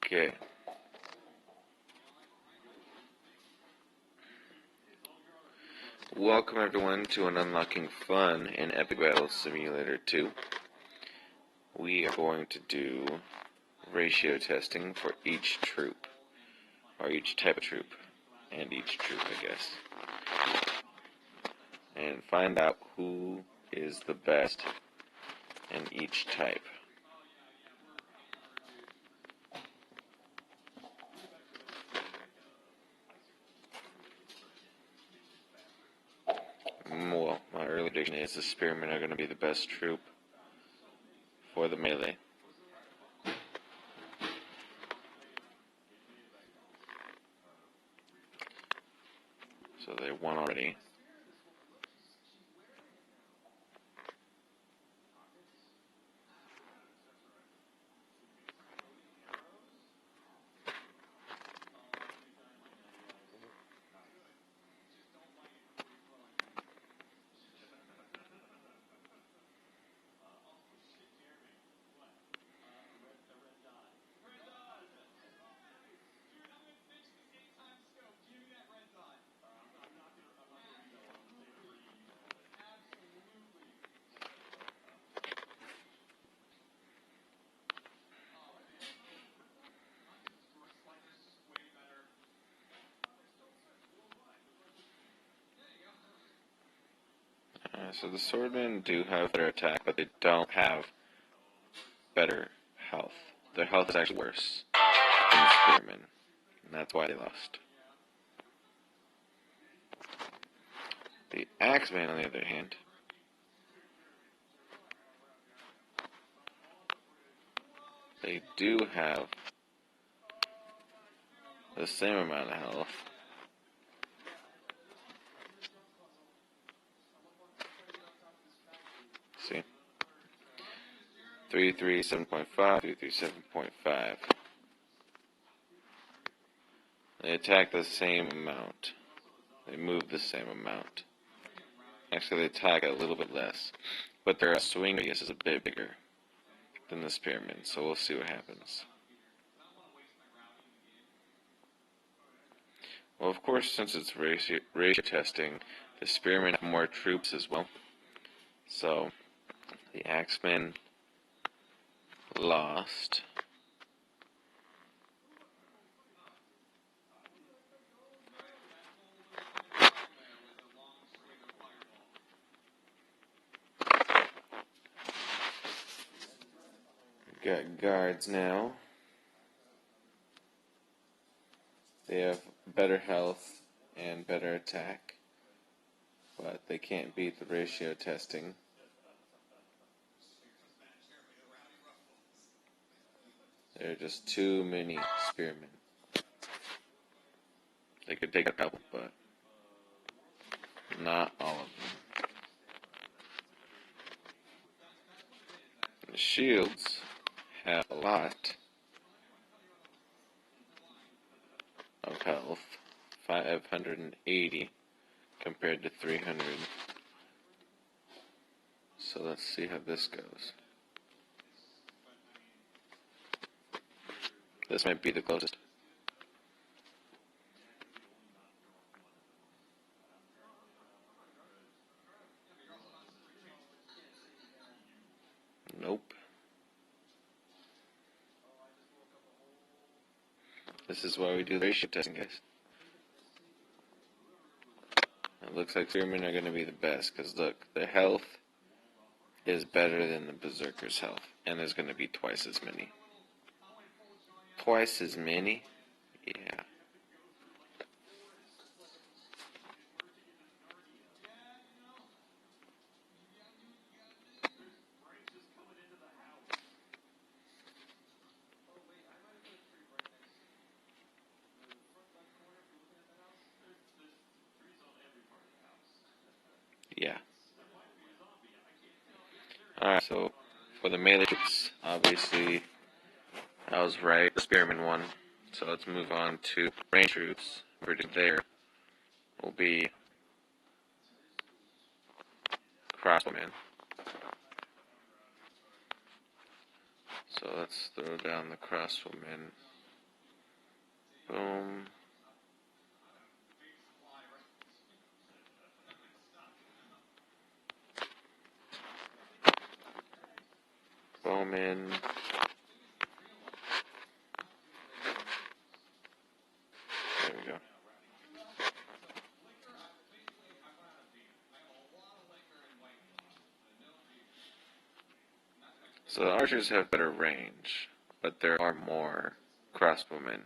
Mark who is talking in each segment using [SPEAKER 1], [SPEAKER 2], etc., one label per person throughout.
[SPEAKER 1] Okay. Welcome everyone to an Unlocking Fun in Epic Battle Simulator 2. We are going to do ratio testing for each troop, or each type of troop, and each troop, I guess. And find out who is the best in each type. Well, my early prediction is the Spearmen are going to be the best troop for the melee. So they won already. So the Swordmen do have better attack, but they don't have better health. Their health is actually worse than the Spearmen, and that's why they lost. The Axemen, on the other hand, they do have the same amount of health. See? 337.5, 337.5. They attack the same amount. They move the same amount. Actually, they attack a little bit less. But their swing radius is a bit bigger than the Spearmen, so we'll see what happens. Well, of course, since it's ratio testing, the Spearmen have more troops as well. So, the Axemen lost. We've got guards now. They have better health and better attack, but they can't beat the ratio testing. There are just too many Spearmen. They could take a couple, but not all of them. The shields have a lot of health, 580 compared to 300. So let's see how this goes. This might be the closest. Nope. This is why we do the ratio testing, guys. It looks like Spearmen are going to be the best, because look, their health is better than the Berserker's health, and there's going to be twice as many. Twice as many? Yeah. Yeah. Alright, so for the melee troops, obviously I was right, the Spearmen won. So let's move on to range troops. Verdict there will be Crossbowmen. So let's throw down the crosswoman. Boom. Bowman. There we go. So the archers have better range, but there are more crossbowmen.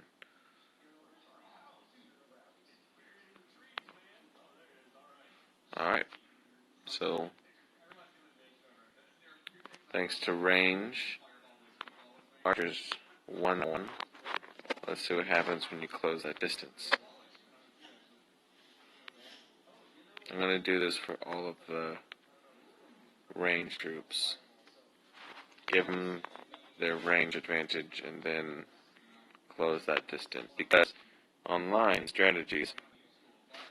[SPEAKER 1] Alright, so thanks to range, archers 1-1. Let's see what happens when you close that distance. I'm going to do this for all of the range troops. Give them their range advantage and then close that distance. Because online strategies,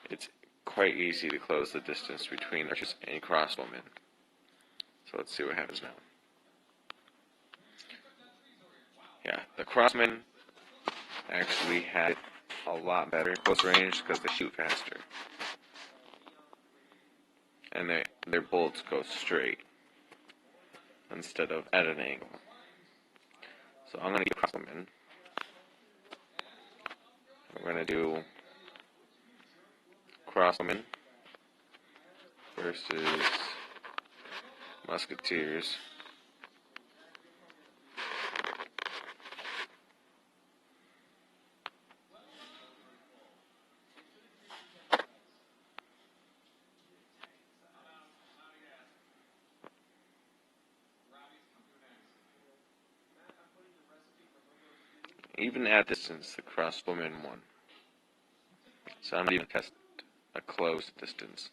[SPEAKER 1] it's quite easy to close the distance between archers and crossbowmen. So let's see what happens now. Yeah, the crossmen actually had a lot better close range because they shoot faster. And their bolts go straight instead of at an angle. So I'm going to get crossbowmen. We're going to do crossbowmen versus musketeers. Even at distance, the crossbowmen won. So I'm not even testing a close distance.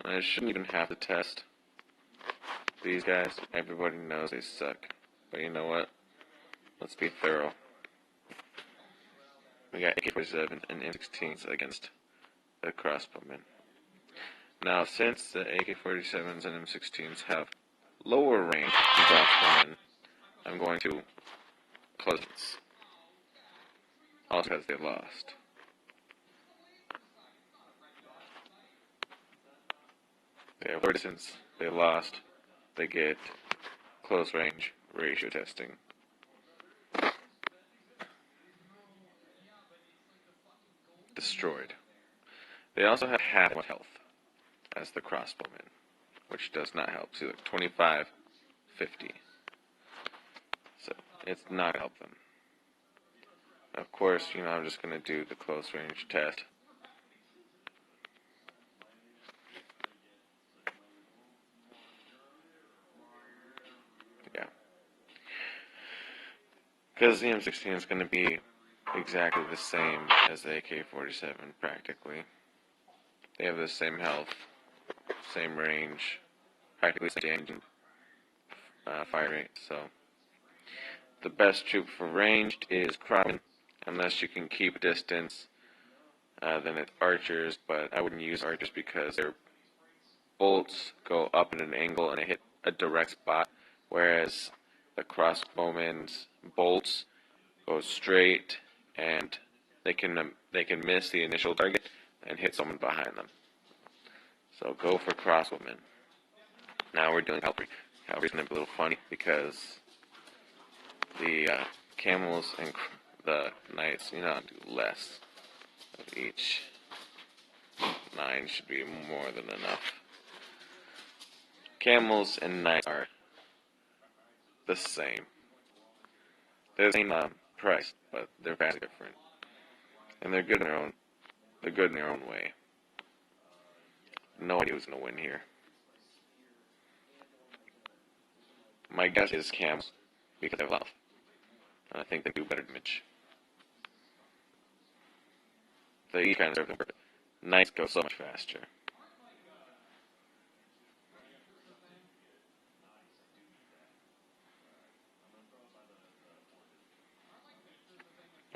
[SPEAKER 1] I shouldn't even have to test these guys. Everybody knows they suck. But you know what? Let's be thorough. We got AK-47 and M16s against the crossbowmen. Now, since the AK-47s and M16s have lower range than crossbowmen, I'm going to close it. Also because they lost. They have lower distance, they lost, they get close range ratio testing. Destroyed. They also have half as much health as the crossbowmen, which does not help. See, look, 25, 50. So, it's not help them. Of course, I'm just going to do the close range test. Yeah. Because the M16 is going to be exactly the same as the AK-47, practically. They have the same health, same range, practically same engine fire rate, so the best troop for ranged is crossbowmen. Unless you can keep distance, then it's archers, but I wouldn't use archers because their bolts go up at an angle and they hit a direct spot, whereas the crossbowmen's bolts go straight and they can miss the initial target and hit someone behind them. So go for crossbowmen. Now we're doing cavalry. Cavalry's going to be a little funny because the camels and the knights, do less of each. 9 should be more than enough. Camels and knights are the same. They're the same price, but they're vastly different, and they're good in their own. They're good in their own way. No idea who's gonna win here. My guess is camels because they have love. I think they do better damage. They each kind of serve their purpose. Knights go so much faster.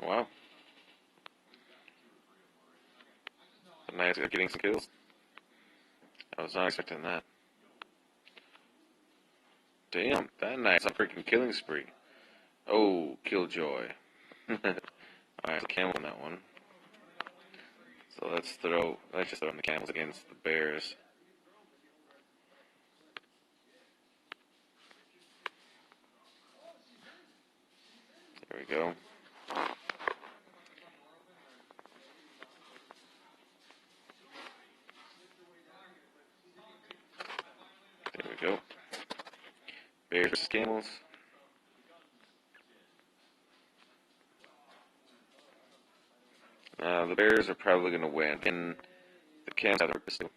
[SPEAKER 1] Wow. The Knights are getting some kills. I was not expecting that. Damn, that knight's a freaking killing spree. Oh, killjoy. Alright, the camel on that one. So let's just throw in the camels against the bears. There we go. There we go. Bears versus camels. The bears are probably going to win, and the camels have the purpose too.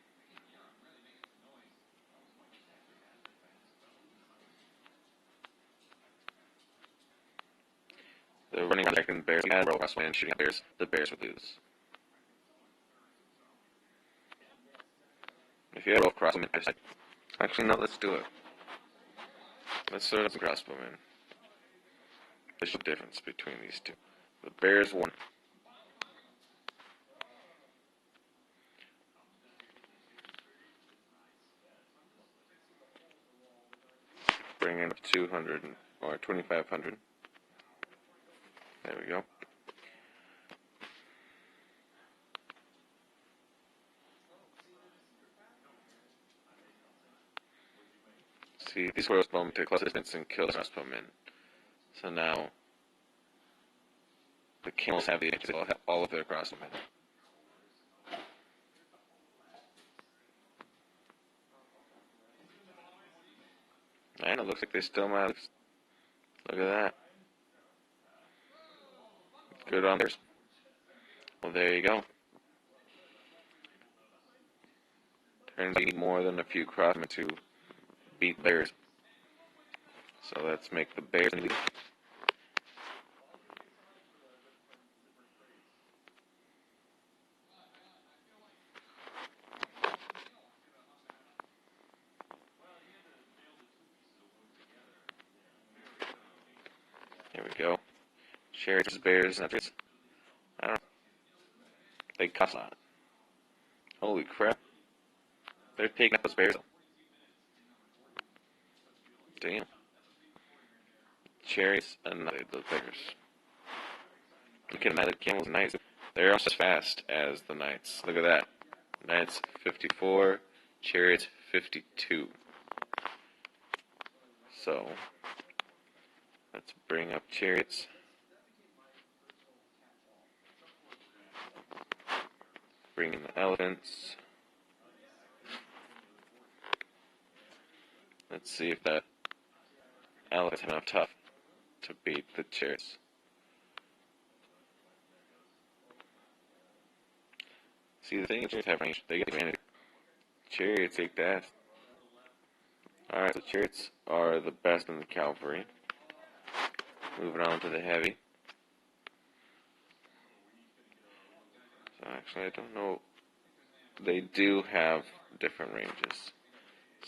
[SPEAKER 1] The running attacking the bears, we had roll crosswind shooting at bears, the bears would lose. If you had roll crosswind, actually no, let's do it. Let's throw some crossbowmen. There's a difference between these two. The bears won. Bring in 200 or 2,500. There we go. See, these crossbowmen take close distance and kill the crossbowmen. So now the camels have the advantage. They'll have all of their crossbowmen. And it looks like they still might. Look at that. Good on theirs. Well, there you go. Turns out you need more than a few crossmen to beat bears. So let's make the bears lead. There we go. Chariots versus bears. I don't know. They cost a lot. Holy crap. They're taking up those bears. Damn. Chariots and those bears. You can imagine the camels and knights. They're almost as fast as the knights. Look at that. Knights 54, chariots 52. So, let's bring up chariots. Bring in the elephants. Let's see if that elephants have enough tough to beat the chariots. See, the thing is, chariots have range. They get advantage. Chariots take that. Alright, so chariots are the best in the cavalry. Moving on to the heavy. So actually, I don't know. They do have different ranges.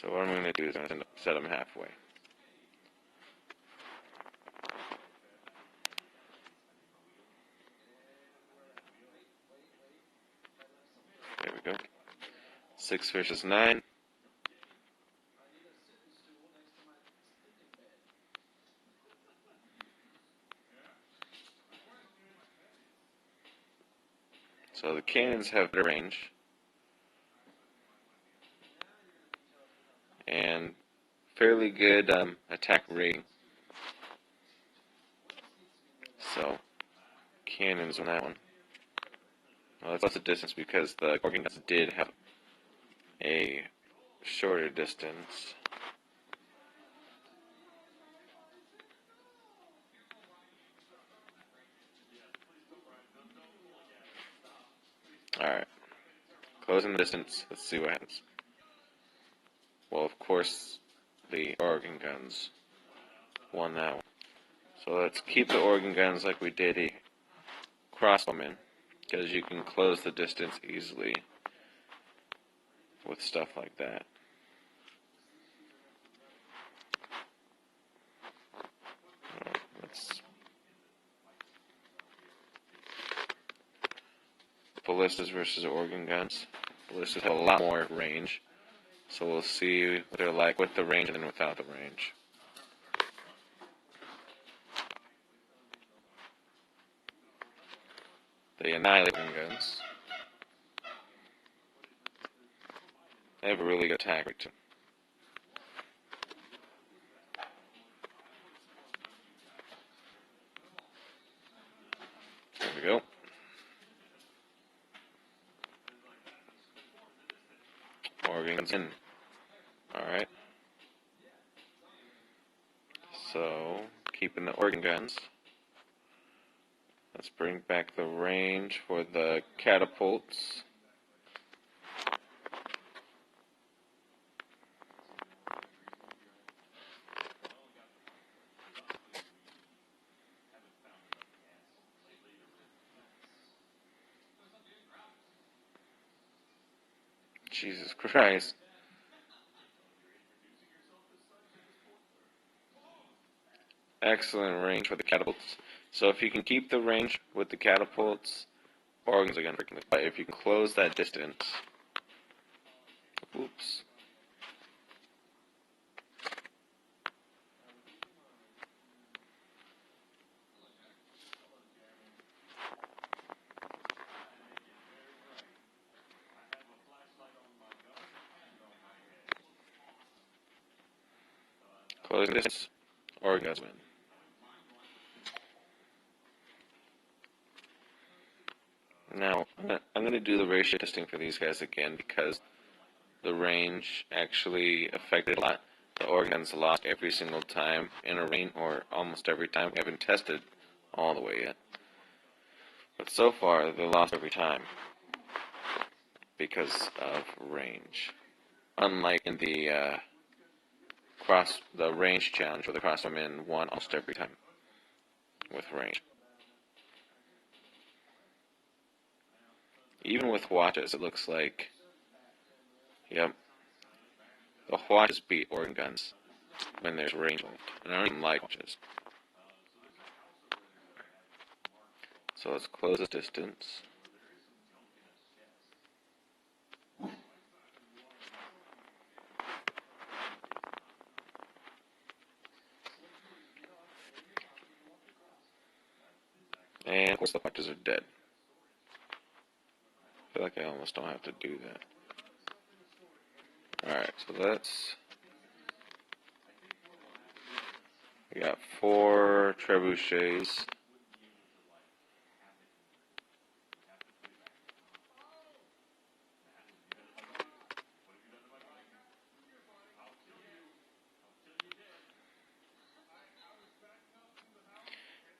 [SPEAKER 1] So what I'm going to do is I'm going to set them halfway. There we go. 6 versus 9. So the cannons have better range. And fairly good attack rating. So, cannons on that one. Well, that's lots of distance because the organ guns did have a shorter distance. Alright. Closing the distance. Let's see what happens. Well, of course, the organ guns won that one. So let's keep the organ guns like we did the crossbowmen, because you can close the distance easily with stuff like that. Let's ballistas versus organ guns. Ballistas have a lot more range, so we'll see what they're like with the range and then without the range. They annihilate organ guns. They have a really good attack rate too. There we go. Organ guns in. Alright. So, keeping the organ guns. Let's bring back the range for the catapults. Jesus Christ. Excellent range for the catapults. So if you can keep the range with the catapults, organs are going to freaking fight. But if you can close that distance... Oops. Closing distance, organs win. Now, I'm going to do the ratio testing for these guys again because the range actually affected a lot. The organs lost every single time in a rain, or almost every time. We haven't tested all the way yet. But so far, they lost every time because of range. Unlike in the range challenge where the crossbowmen won almost every time with range. Even with watches, it looks like, yep, the watches beat organ guns when there's range involved. And I don't even like watches. So let's close this distance. And of course the watches are dead. I feel like I almost don't have to do that. Alright, so we got 4 trebuchets.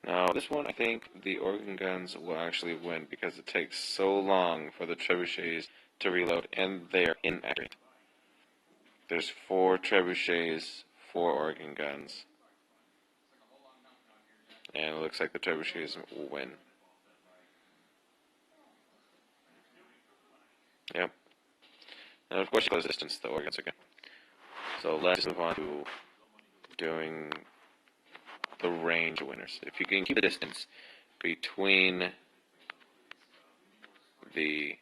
[SPEAKER 1] Now, this one, I think the organ guns will actually win because it takes so long for the trebuchets to reload, and they are inaccurate. There's 4 trebuchets, 4 organ guns, and it looks like the trebuchets will win. Yep. And of course, you close distance, the organs again. So let's move on to doing the range winners. If you can keep the distance between the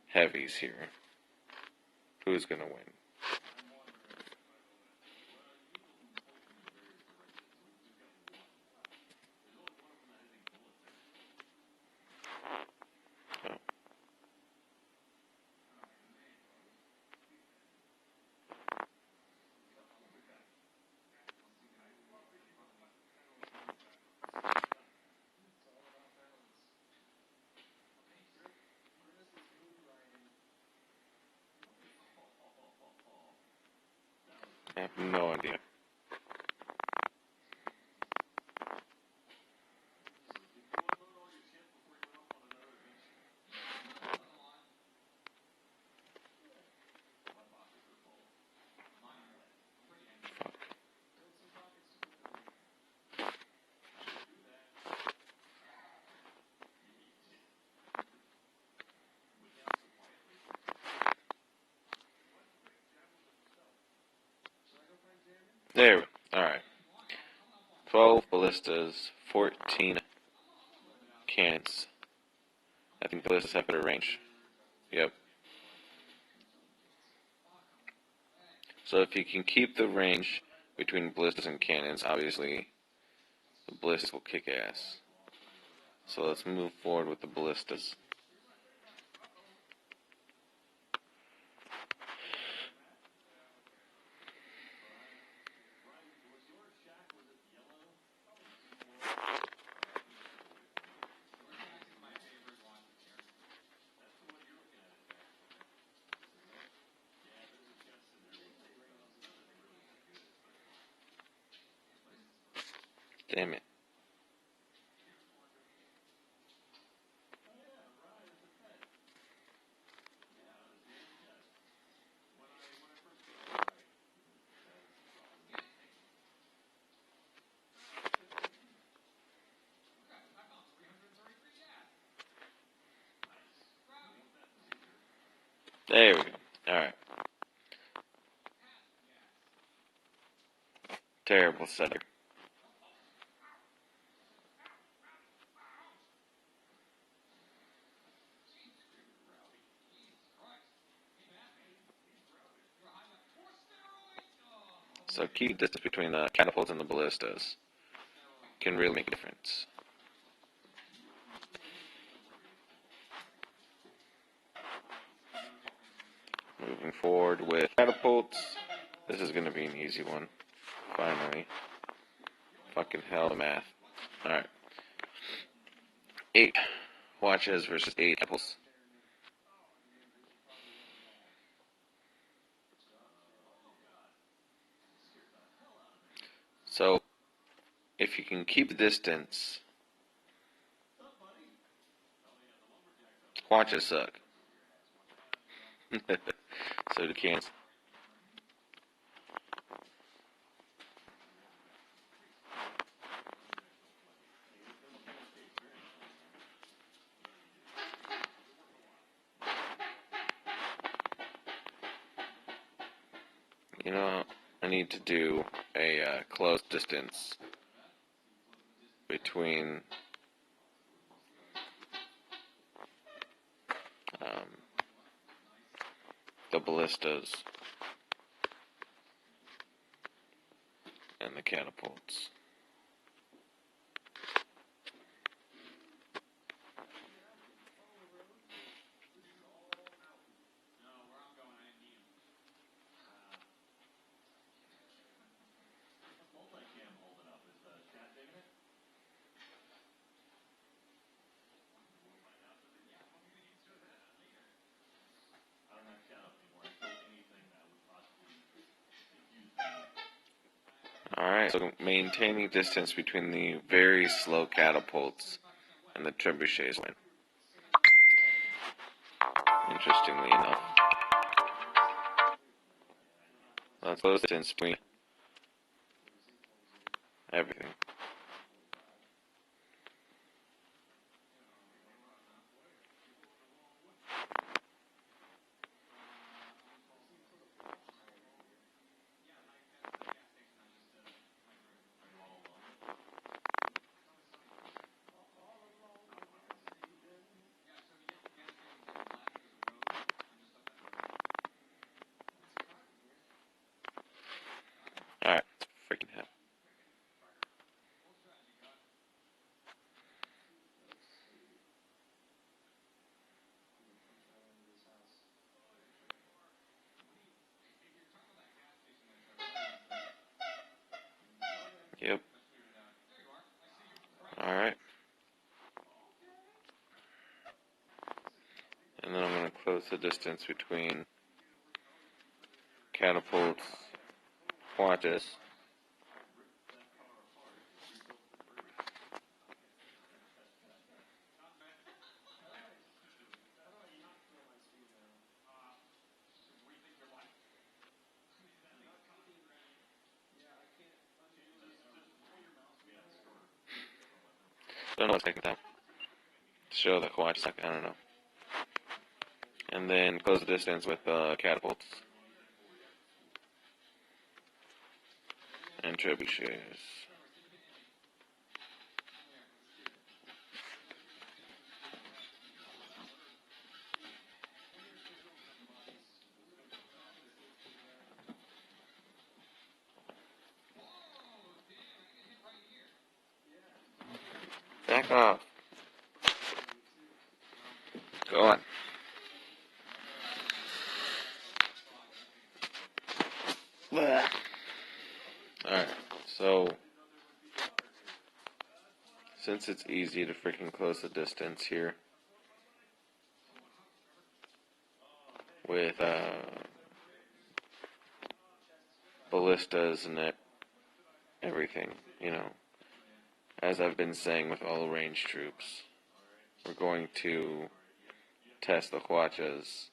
[SPEAKER 1] heavies here, who's going to win? I have no idea. There we go. Alright. 12 ballistas, 14 cannons. I think ballistas have better range. Yep. So if you can keep the range between ballistas and cannons, obviously the ballistas will kick ass. So let's move forward with the ballistas. Damn it. There we go. Alright. Terrible setter. So keep distance between the catapults and the ballistas can really make a difference. Moving forward with catapults. This is going to be an easy one. Finally. Fucking hell, the math. Alright. 8 watches versus 8 catapults. So, if you can keep the distance, watches suck. So you can't. You know, I need to do a close distance between the ballistas and the catapults. Alright, so maintaining distance between the very slow catapults and the trebuchets win. Interestingly enough. Let's close distance between everything. Alright, freaking hell. Yep. Alright. And then I'm going to close the distance between catapults, watches, don't know what's taking time. Show the watch, I don't know. And then close the distance with catapults and trebuchets. Back off. Alright, so since it's easy to freaking close the distance here with ballistas and everything, as I've been saying with all ranged troops, we're going to test the Huachas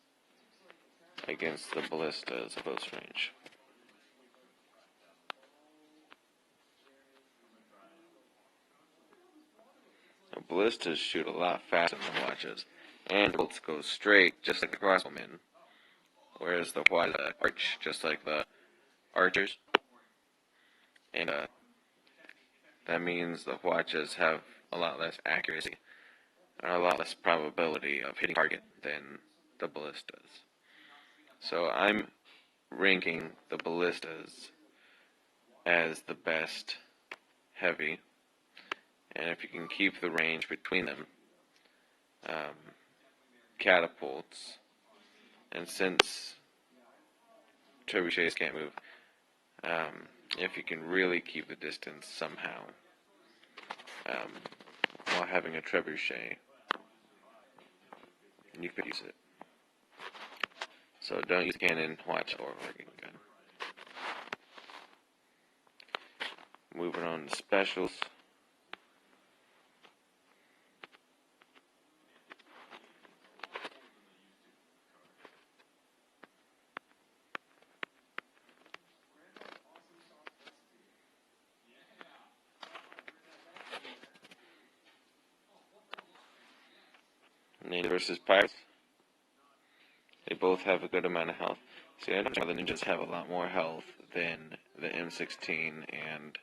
[SPEAKER 1] against the ballistas at close range. The ballistas shoot a lot faster than the Huachas, and bolts go straight, just like the crossbowmen, whereas the Huacha arch, just like the archers, and that means the Huachas have a lot less accuracy, and a lot less probability of hitting target than the ballistas. So I'm ranking the ballistas as the best heavy, and if you can keep the range between them, catapults, and since trebuchets can't move, if you can really keep the distance somehow, while having a trebuchet, you could use it. So don't use cannon, watch, or organ gun. Moving on to specials. Ninja versus pirates. They both have a good amount of health. See, I know the ninjas have a lot more health than the M16 and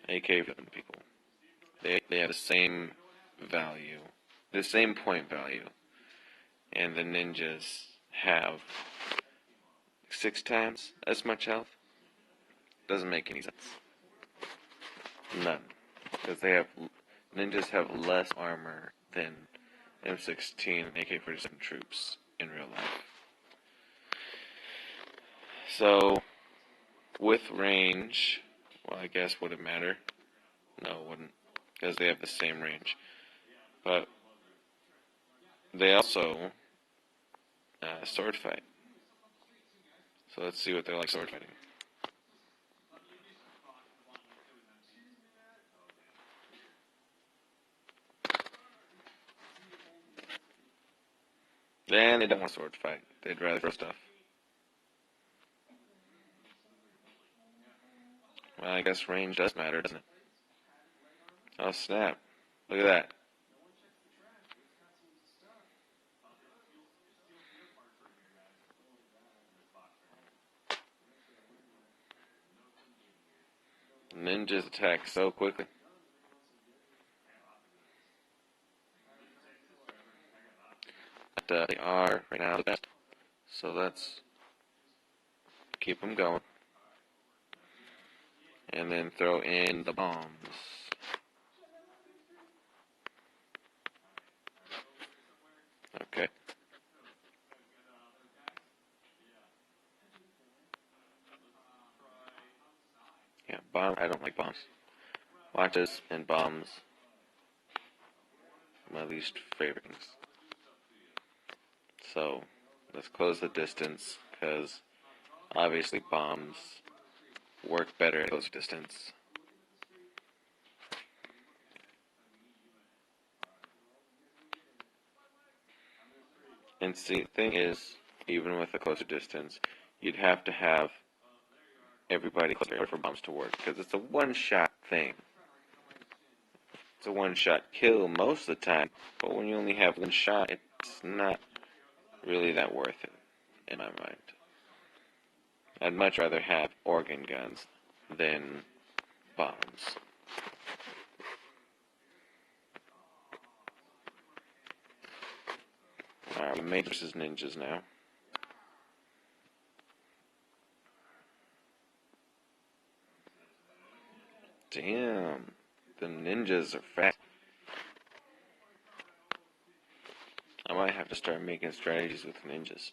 [SPEAKER 1] AK-7 people. They have the same value, the same point value, and the ninjas have 6 times as much health. Doesn't make any sense. None, because ninjas have less armor than M16 and AK-47 troops in real life. So, with range, well, I guess would it matter? No, it wouldn't, because they have the same range. But they also sword fight. So let's see what they're like sword fighting. And they don't want sword fight. They'd rather throw stuff. Well, I guess range does matter, doesn't it? Oh, snap. Look at that. Ninjas attack so quickly. But they are, right now, the best. So let's keep them going. And then throw in the bombs. Okay. Yeah, I don't like bombs. Watches and bombs. My least favorite things. So, let's close the distance, because obviously bombs work better at close distance. And see, the thing is, even with a closer distance, you'd have to have everybody closer for bombs to work, because it's a one-shot thing. It's a one-shot kill most of the time, but when you only have one shot, it's not really that worth it, in my mind. I'd much rather have organ guns than bombs. Alright, we made versus ninjas now. Damn, the ninjas are fast. I might have to start making strategies with ninjas.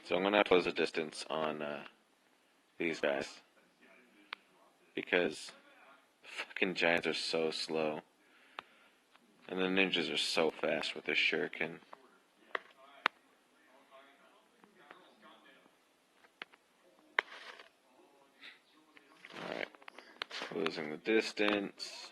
[SPEAKER 1] So I'm going to close the distance on these guys because fucking giants are so slow. And the ninjas are so fast with their shuriken. Alright. Closing the distance.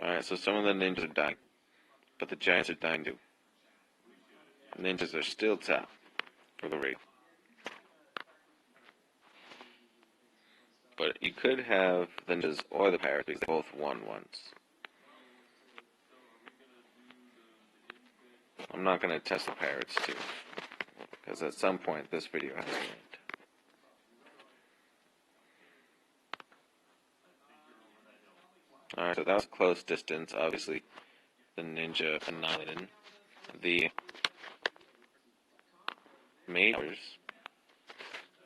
[SPEAKER 1] Alright, so some of the ninjas are dying. But the giants are dying too. The ninjas are still top for the raid. But you could have the ninjas or the pirates because they both won once. I'm not going to test the pirates too, because at some point this video has to end. Alright, so that was close distance. Obviously, the ninja annihilated. The majors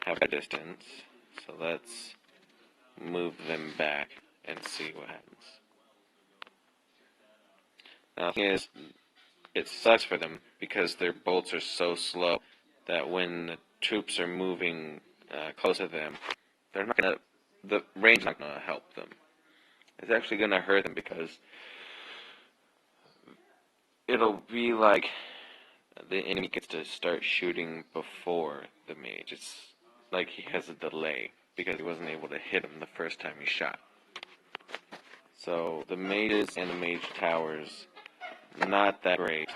[SPEAKER 1] have a distance, so let's move them back and see what happens. Now, the thing is, it sucks for them because their bolts are so slow that when the troops are moving close to them, the range is not gonna help them. It's actually gonna hurt them because it'll be like the enemy gets to start shooting before the mage. It's like he has a delay because he wasn't able to hit him the first time he shot. So the mages and the mage towers, not that great.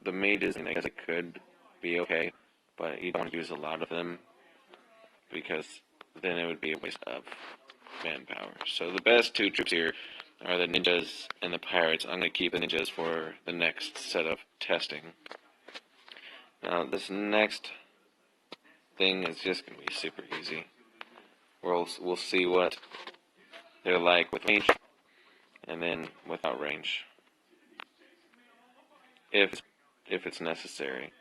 [SPEAKER 1] The mages, I guess it could be okay, but you don't want to use a lot of them because then it would be a waste of manpower. So the best two troops here are the ninjas and the pirates. I'm going to keep the ninjas for the next set of testing. Now this next thing is just going to be super easy. We'll see what they're like with range and then without range. If it's necessary.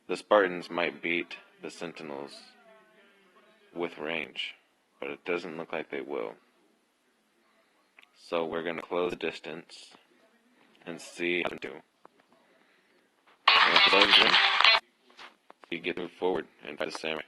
[SPEAKER 1] The Spartans might beat the Sentinels with range, but it doesn't look like they will. So we're going to close the distance and see how they do. You get to move forward and fight the samurai.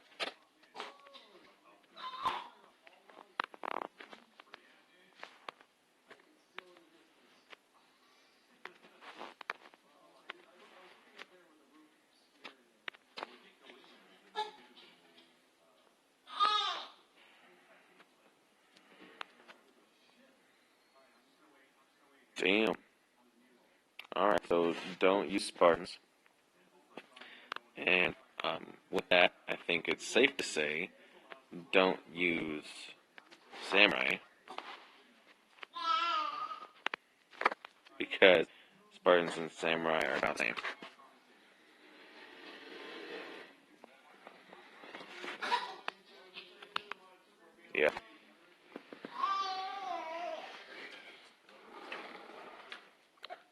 [SPEAKER 1] Damn. Alright, so don't use Spartans. And with that, I think it's safe to say, don't use samurai. Because Spartans and samurai are about the same. Yeah.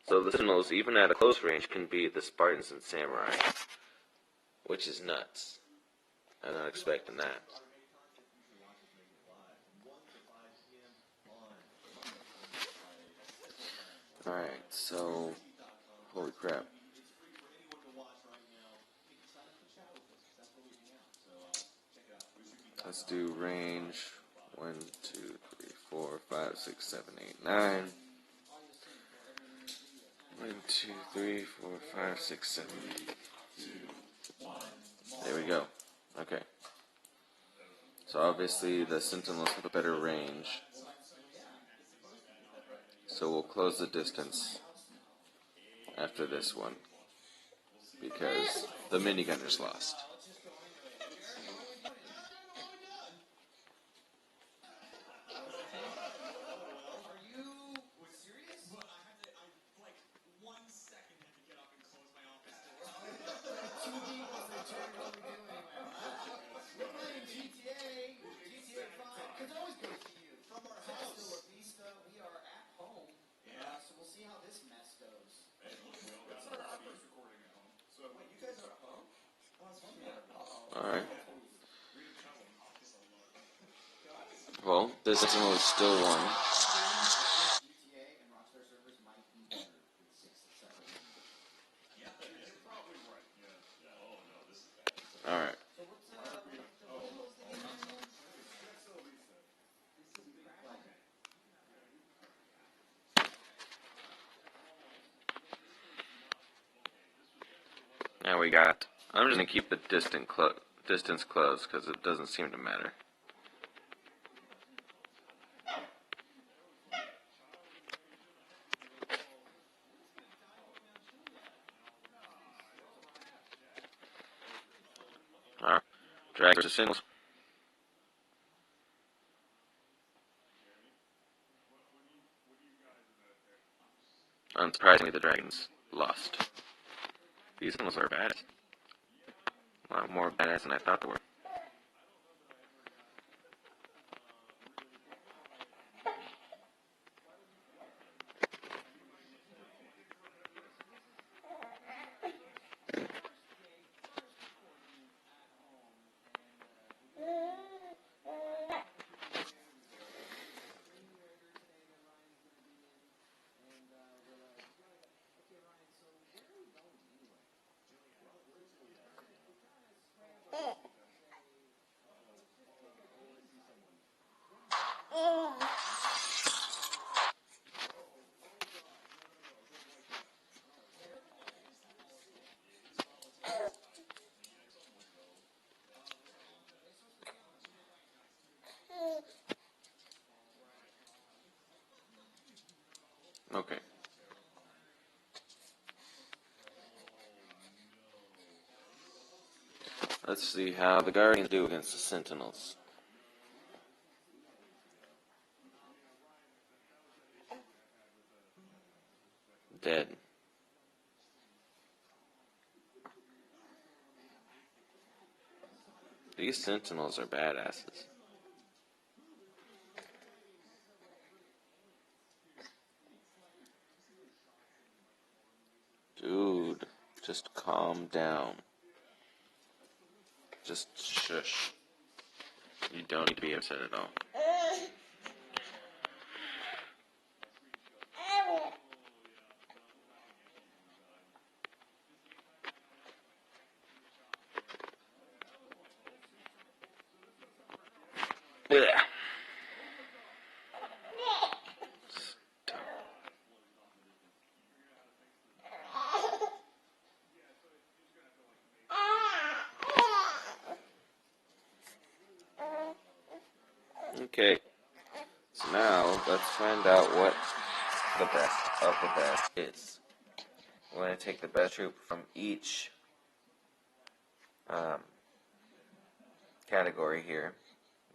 [SPEAKER 1] So the Sentinels, even at a close range, can beat the Spartans and samurai, which is nuts. I'm not expecting that. Alright, so, holy crap. Let's do range 1, 2, 3, 4, 5, 6, 7, 8, 9. 1, 2, 3, 4, 5, 6, 7. There we go. Okay. So obviously the Sentinels have a better range. So we'll close the distance after this one. Because the minigunner's lost. Well, this Sentinel is still one. Alright. Now we got... I'm just going to keep the distance close because it doesn't seem to matter. Alright. Drag versus singles. Unsurprisingly, the dragons lost. These singles are badass. A lot more badass than I thought they were. Okay. Let's see how the Guardians do against the Sentinels. Dead. These Sentinels are badasses. Dude, just calm down. Just shush. You don't need to be upset at all. Yeah. Okay, so now let's find out what the best of the best is. We're going to take the best troop from each category here.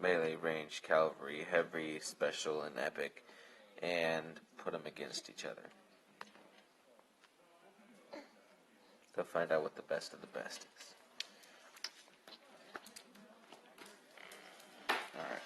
[SPEAKER 1] Melee, range, cavalry, heavy, special, and epic, and put them against each other. To find out what the best of the best is. Alright.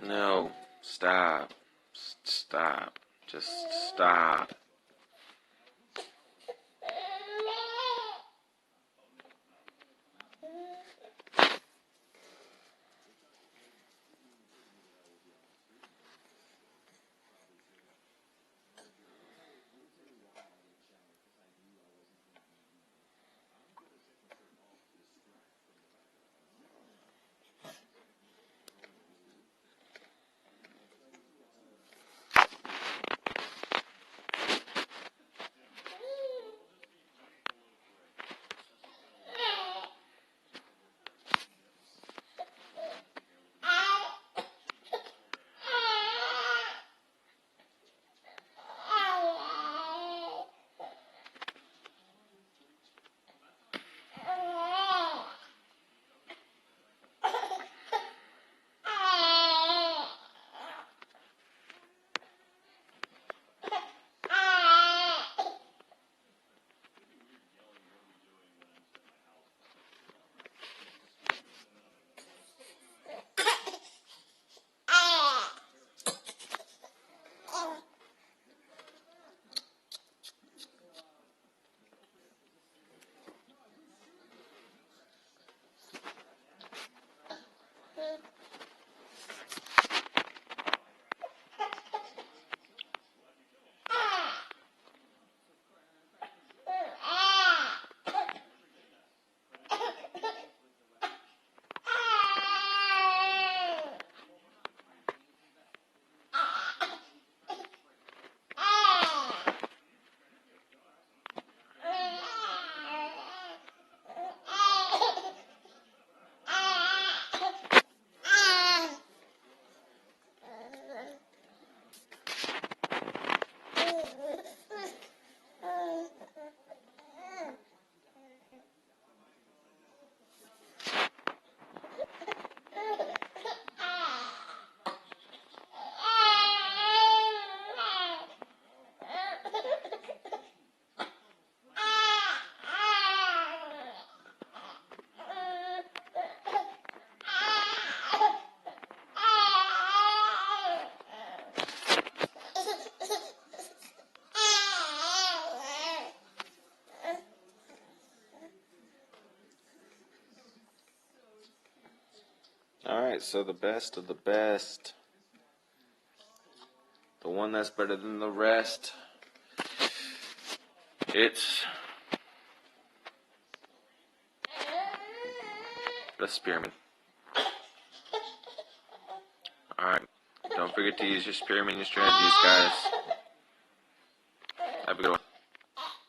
[SPEAKER 1] No, stop. Stop. Just stop. Alright, so the best of the best. The one that's better than the rest. It's the spearman. Alright, don't forget to use your spearman, your strategies, guys. Have a good one.